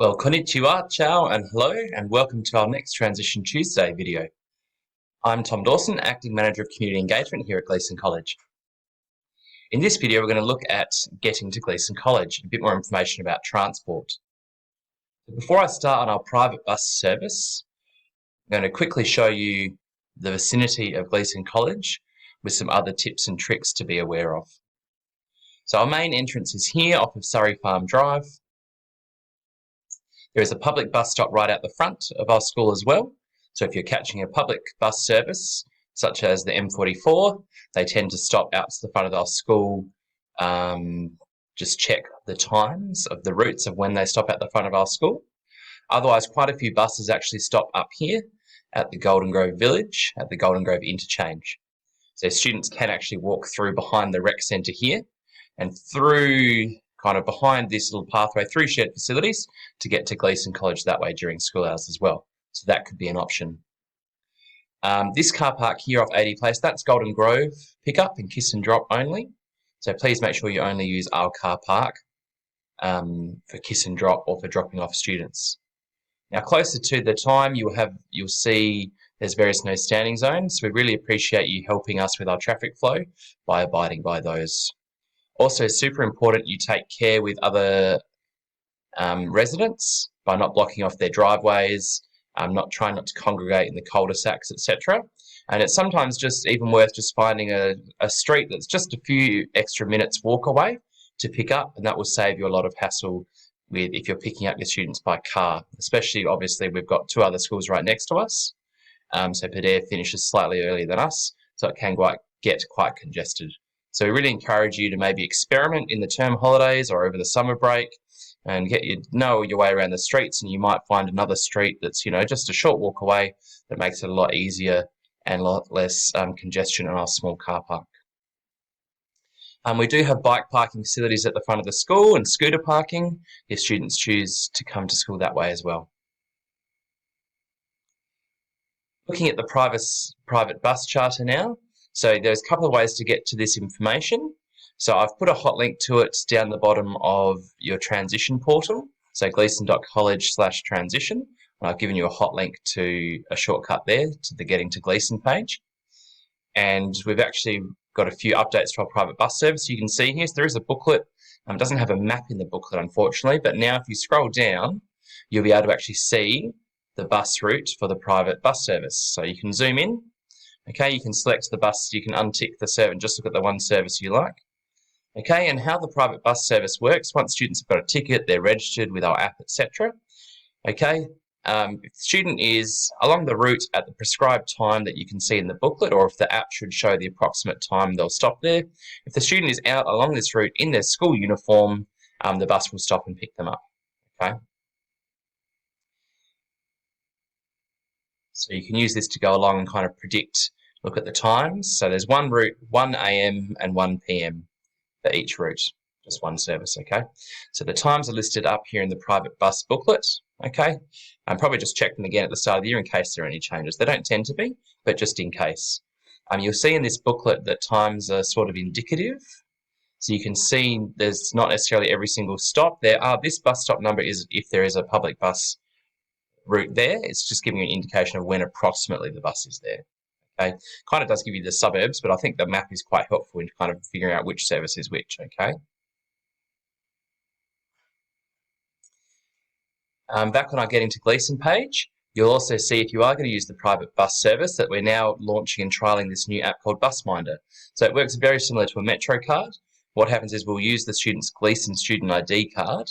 Well, konnichiwa, ciao, and hello, and welcome to our next Transition Tuesday video. I'm Tom Dawson, Acting Manager of Community Engagement here at Gleason College. In this video, we're going to look at getting to Gleason College, a bit more information about transport. Before I start on our private bus service, I'm going to quickly show you the vicinity of Gleason College with some other tips and tricks to be aware of. So our main entrance is here off of Surrey Farm Drive. There is a public bus stop right out the front of our school as well. So if you're catching a public bus service, such as the M44, they tend to stop out to the front of our school. Just check the times of the routes of when they stop at the front of our school. Otherwise, quite a few buses actually stop up here at the Golden Grove Village, at the Golden Grove interchange. So students can actually walk through behind the rec centre here and through kind of behind this little pathway through shared facilities to get to Gleason College that way during school hours as well. So that could be an option. This car park here off 80 Place, that's Golden Grove pickup and kiss and drop only. So please make sure you only use our car park for kiss and drop or for dropping off students. Now closer to the time you'll see there's various no standing zones. So we really appreciate you helping us with our traffic flow by abiding by those. Also, super important you take care with other residents by not blocking off their driveways, trying not to congregate in the cul-de-sacs, etc. And it's sometimes just even worth just finding a street that's just a few extra minutes walk away to pick up, and that will save you a lot of hassle with if you're picking up your students by car. Especially, obviously, we've got two other schools right next to us, so Pedare finishes slightly earlier than us, so it can get quite congested. So we really encourage you to maybe experiment in the term holidays or over the summer break and know your way around the streets, and you might find another street that's just a short walk away that makes it a lot easier and a lot less congestion in our small car park. We do have bike parking facilities at the front of the school and scooter parking if students choose to come to school that way as well. Looking at the private bus charter now. So there's a couple of ways to get to this information. So I've put a hot link to it down the bottom of your transition portal. So gleason.college/transition. And I've given you a hot link to a shortcut there to the Getting to Gleason page. And we've actually got a few updates to our private bus service. You can see here, so there is a booklet. It doesn't have a map in the booklet, unfortunately, but now if you scroll down, you'll be able to actually see the bus route for the private bus service. So you can zoom in. Okay, you can select the bus, you can untick the service and just look at the one service you like. Okay, and how the private bus service works, once students have got a ticket, they're registered with our app, etc. Okay, if the student is along the route at the prescribed time that you can see in the booklet, or if the app should show the approximate time, they'll stop there. If the student is out along this route in their school uniform, the bus will stop and pick them up. Okay. So you can use this to go along and kind of look at the times. So there's one route, 1 a.m. and 1 p.m. for each route, just one service, okay? So the times are listed up here in the private bus booklet, okay? And probably just check them again at the start of the year in case there are any changes. They don't tend to be, but just in case. You'll see in this booklet that times are sort of indicative. So you can see there's not necessarily every single stop. This bus stop number is if there is a public bus route there. It's just giving you an indication of when approximately the bus is there. Okay, kind of does give you the suburbs, but I think the map is quite helpful in kind of figuring out which service is which. Okay. Back on our Getting to Gleason page, you'll also see if you are going to use the private bus service that we're now launching and trialling this new app called Busminder. So it works very similar to a Metro card. What happens is we'll use the student's Gleason student ID card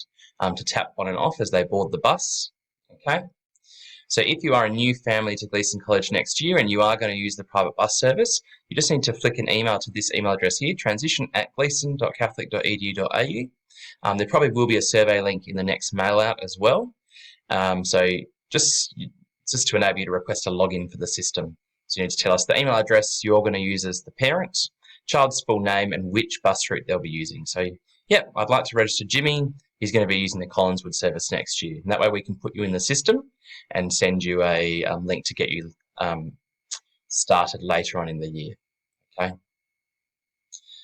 to tap on and off as they board the bus. Okay. So if you are a new family to Gleason College next year and you are going to use the private bus service, you just need to flick an email to this email address here, transition@gleason.catholic.edu.au. There probably will be a survey link in the next mail out as well. So just to enable you to request a login for the system. So you need to tell us the email address you're going to use as the parent, child's full name, and which bus route they'll be using. So, yeah, I'd like to register Jimmy. He's going to be using the Collinswood service next year. And that way we can put you in the system and send you a link to get you started later on in the year. Okay.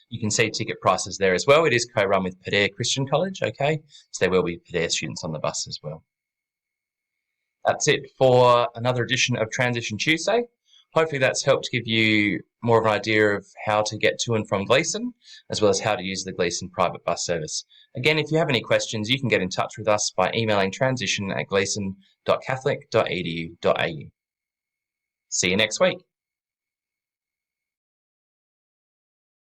You can see ticket prices there as well. It is co-run with Pedare Christian College, okay? So there will be Pedare students on the bus as well. That's it for another edition of Transition Tuesday. Hopefully that's helped give you more of an idea of how to get to and from Gleason, as well as how to use the Gleason private bus service. Again, if you have any questions, you can get in touch with us by emailing transition@gleason.catholic.edu.au. See you next week.